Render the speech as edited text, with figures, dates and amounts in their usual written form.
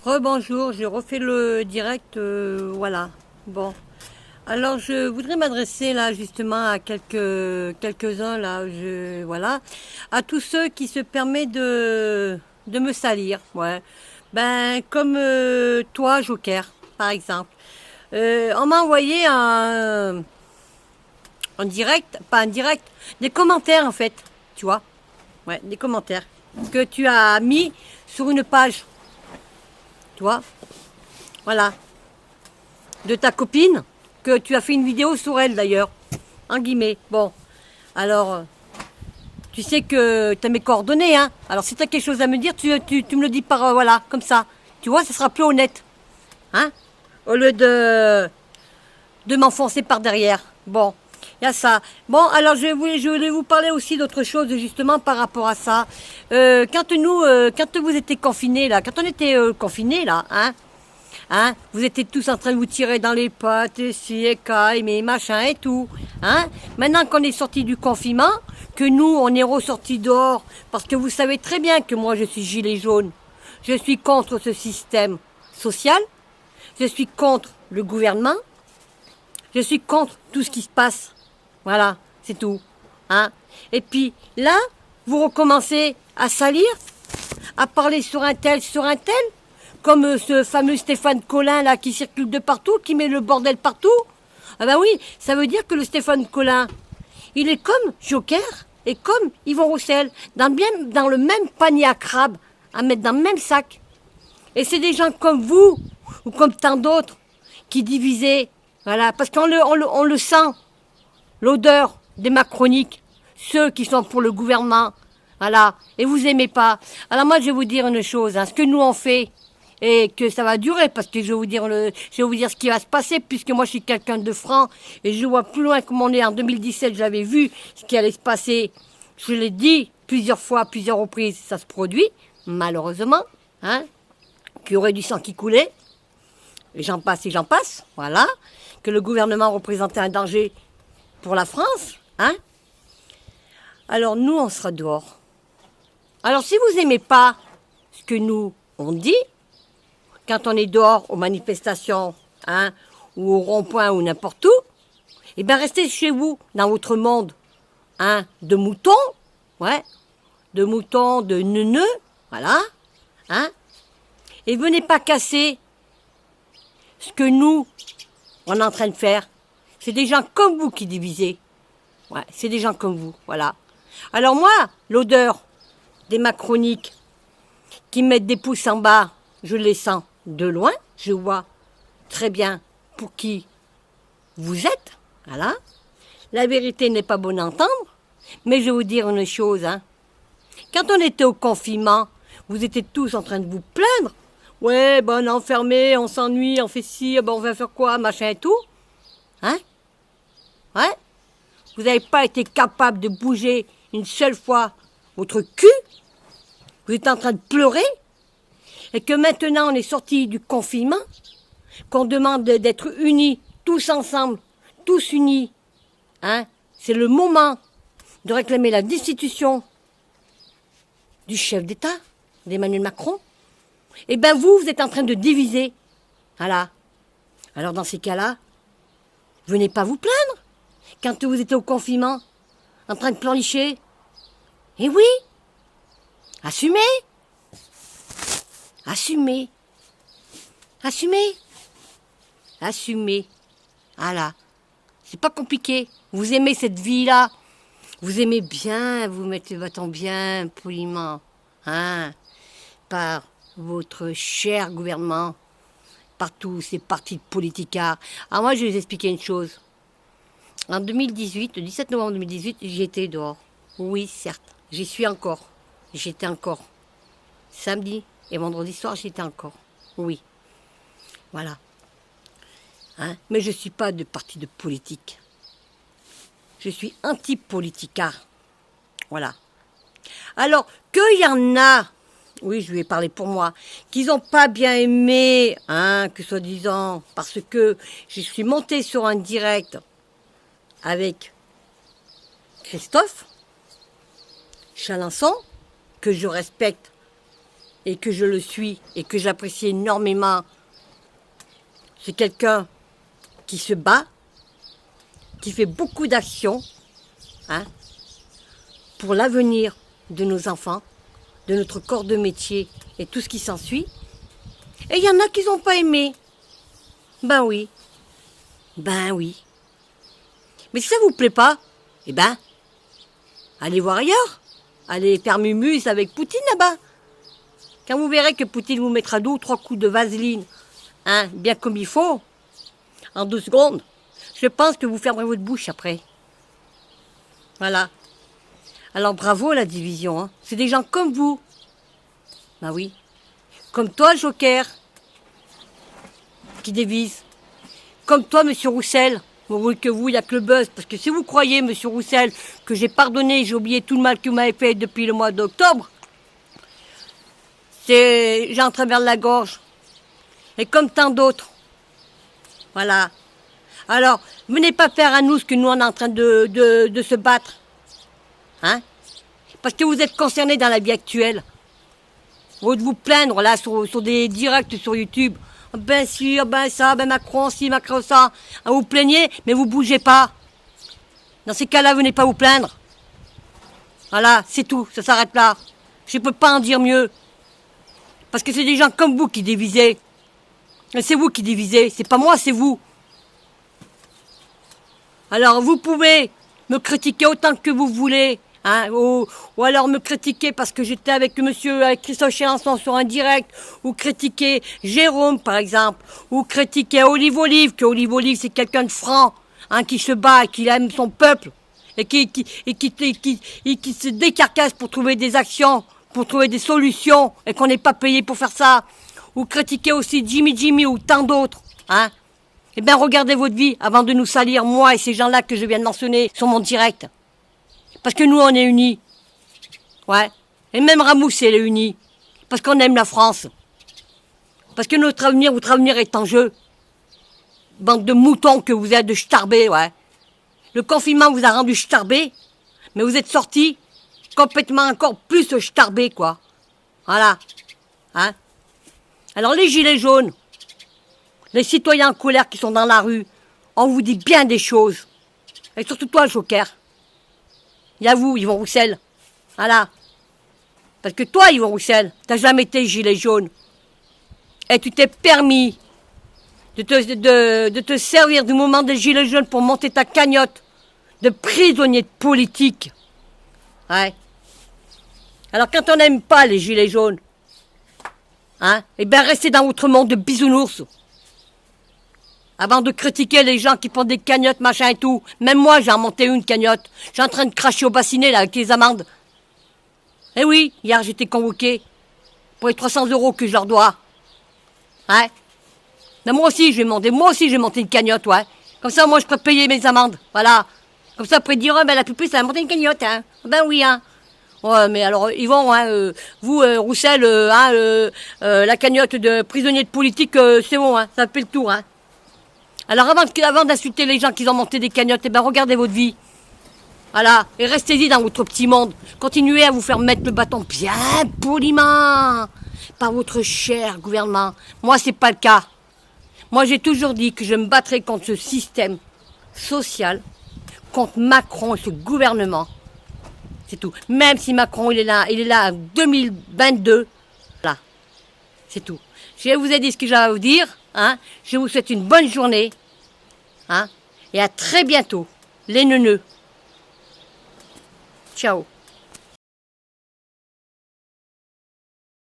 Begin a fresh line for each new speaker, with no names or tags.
Rebonjour, j'ai refait le direct, voilà. Bon, alors je voudrais m'adresser là justement à quelques-uns là, voilà, à tous ceux qui se permettent de me salir, ouais. Ben comme toi, Joker, par exemple. On m'a envoyé un direct, pas un direct, des commentaires en fait, tu vois, ouais, des commentaires que tu as mis sur une page, tu vois, voilà. De ta copine, que tu as fait une vidéo sur elle d'ailleurs, en guillemets. Bon, alors, tu sais que tu as mes coordonnées, hein. Alors si tu as quelque chose à me dire, tu me le dis par, voilà, comme ça. Tu vois, ça sera plus honnête, hein. Au lieu de m'enfoncer par derrière. Bon, il y a ça. Bon, alors je voulais vous parler aussi d'autre chose, justement, par rapport à ça. Quand vous étiez confinés, là, quand on était confinés, là, hein, vous étiez tous en train de vous tirer dans les pattes, si, écailles, mais machin et tout. Hein. Maintenant qu'on est sorti du confinement, que nous, on est ressortis dehors, parce que vous savez très bien que moi, je suis gilet jaune. Je suis contre ce système social. Je suis contre le gouvernement. Je suis contre tout ce qui se passe. Voilà, c'est tout. Hein. Et puis là, vous recommencez à salir, à parler sur un tel, comme ce fameux Stéphane Collin là qui circule de partout, qui met le bordel partout. Ah ben oui, ça veut dire que le Stéphane Collin, il est comme Joker et comme Yvon Roussel, dans le même panier à crabe, à mettre dans le même sac. Et c'est des gens comme vous, ou comme tant d'autres, qui divisaient, voilà, parce on le sent, l'odeur des macroniques, ceux qui sont pour le gouvernement, voilà, et vous aimez pas. Alors moi je vais vous dire une chose, hein, ce que nous on fait, et que ça va durer, parce que je vais vous dire ce qui va se passer, puisque moi je suis quelqu'un de franc, et je vois plus loin comme on est en 2017, j'avais vu ce qui allait se passer, je l'ai dit plusieurs fois, plusieurs reprises, ça se produit, malheureusement, hein, qu'il y aurait du sang qui coulait, et j'en passe, voilà, que le gouvernement représentait un danger pour la France, hein. Alors nous, on sera dehors. Alors si vous aimez pas ce que nous, on dit, quand on est dehors aux manifestations, hein, ou au rond-point ou n'importe où, eh bien restez chez vous, dans votre monde, hein, de moutons, ouais, de neuneux, voilà, hein, et venez pas casser ce que nous, on est en train de faire. C'est des gens comme vous qui divisez. Ouais, c'est des gens comme vous, voilà. Alors moi, l'odeur des macroniques qui mettent des pouces en bas, je les sens de loin, je vois très bien pour qui vous êtes, voilà. La vérité n'est pas bonne à entendre, mais je vais vous dire une chose, hein. Quand on était au confinement, vous étiez tous en train de vous plaindre. Ouais, ben on est enfermé, on s'ennuie, on fait ci, ben on va faire quoi, machin et tout. Hein? Ouais? Vous n'avez pas été capable de bouger une seule fois votre cul. Vous êtes en train de pleurer. Et que maintenant on est sorti du confinement, qu'on demande d'être unis, tous ensemble, tous unis. Hein? C'est le moment de réclamer la destitution du chef d'État, d'Emmanuel Macron. Eh bien vous êtes en train de diviser. Voilà. Alors dans ces cas-là, venez pas vous plaindre quand vous étiez au confinement, en train de pleurnicher. Eh oui, assumez, assumez, assumez, assumez. Voilà. C'est pas compliqué. Vous aimez cette vie-là. Vous aimez bien vous mettez votre bien poliment, hein, par votre cher gouvernement, par tous ces partis de politicards. Alors moi, je vais vous expliquer une chose. En 2018, le 17 novembre 2018, j'étais dehors. Oui, certes, j'y suis encore. J'étais encore. Samedi et vendredi soir, j'étais encore. Oui, voilà. Hein? Mais je ne suis pas de parti de politique. Je suis anti-politicard. Voilà. Alors, qu'il y en a, oui, je lui ai parlé pour moi, qu'ils n'ont pas bien aimé, hein, que soi-disant, parce que je suis montée sur un direct avec Christophe Chalençon, que je respecte et que je le suis, et que j'apprécie énormément, c'est quelqu'un qui se bat, qui fait beaucoup d'actions, hein, pour l'avenir de nos enfants, de notre corps de métier et tout ce qui s'ensuit. Et il y en a qui n'ont pas aimé. Ben oui. Ben oui. Mais si ça vous plaît pas, eh ben, allez voir ailleurs. Allez faire mumuse avec Poutine là-bas. Quand vous verrez que Poutine vous mettra 2 ou 3 coups de vaseline, hein, bien comme il faut, en 2 secondes, je pense que vous fermerez votre bouche après. Voilà. Alors bravo la division, hein. C'est des gens comme vous. Ben oui. Comme toi, Joker, qui dévise. Comme toi, Monsieur Roussel. Bon, que vous, il n'y a que le buzz. Parce que si vous croyez, Monsieur Roussel, que j'ai pardonné, j'ai oublié tout le mal que vous m'avez fait depuis le mois d'octobre, j'ai en travers de la gorge. Et comme tant d'autres. Voilà. Alors, venez pas faire à nous ce que nous, on est en train de se battre. Hein? Parce que vous êtes concernés dans la vie actuelle. Au lieu de vous plaindre, là, sur des directs sur YouTube. Ben si, ben ça, ben Macron si, Macron ça. Vous plaignez, mais vous bougez pas. Dans ces cas-là, venez pas vous plaindre. Voilà, c'est tout, ça s'arrête là. Je peux pas en dire mieux. Parce que c'est des gens comme vous qui divisez. C'est vous qui divisez, c'est pas moi, c'est vous. Alors vous pouvez me critiquer autant que vous voulez, hein, ou alors me critiquer parce que j'étais avec Christophe Chélençon sur un direct, ou critiquer Jérôme par exemple, ou critiquer Olive Olive, que Olive Olive c'est quelqu'un de franc, hein, qui se bat, qui aime son peuple, et qui se décarcasse pour trouver des actions, pour trouver des solutions, et qu'on n'est pas payé pour faire ça. Ou critiquer aussi Jimmy ou tant d'autres, hein. Eh bien, regardez votre vie avant de nous salir, moi et ces gens-là que je viens de mentionner sur mon direct. Parce que nous, on est unis. Ouais. Et même Ramous, elle est unie. Parce qu'on aime la France. Parce que notre avenir est en jeu. Bande de moutons que vous êtes, de starbés, ouais. Le confinement vous a rendu starbés, mais vous êtes sortis complètement encore plus starbés, quoi. Voilà. Hein? Alors, les gilets jaunes, les citoyens en colère qui sont dans la rue, on vous dit bien des choses. Et surtout toi, Joker. Il y a vous, Yvon Roussel. Voilà. Parce que toi, Yvon Roussel, t'as jamais été gilet jaune. Et tu t'es permis de te servir du moment des gilets jaunes pour monter ta cagnotte de prisonnier politique. Ouais. Alors quand on n'aime pas les gilets jaunes, hein, eh bien restez dans votre monde de bisounours. Avant de critiquer les gens qui font des cagnottes, machin et tout. Même moi, j'ai remonté une cagnotte. J'ai en train de cracher au bassinet, là, avec les amendes. Eh oui, hier, j'étais convoqué pour les 300 € que je leur dois. Ouais. Mais moi aussi, je vais monter une cagnotte, ouais. Comme ça, moi, je peux payer mes amendes. Voilà. Comme ça, après dire, oh, ben, la pupille, ça a monté une cagnotte, hein. Ben oui, hein. Ouais, mais alors, Yvon, hein, vous, Roussel, la cagnotte de prisonnier de politique, c'est bon, hein. Ça fait le tour, hein. Alors avant d'insulter les gens qui ont monté des cagnottes, eh ben regardez votre vie. Voilà, et restez-y dans votre petit monde. Continuez à vous faire mettre le bâton bien poliment par votre cher gouvernement. Moi, c'est pas le cas. Moi, j'ai toujours dit que je me battrais contre ce système social, contre Macron et ce gouvernement. C'est tout. Même si Macron, il est là en 2022. Voilà, c'est tout. Je vous ai dit ce que j'avais à vous dire. Hein, je vous souhaite une bonne journée, hein, et à très bientôt, les neuneux. Ciao.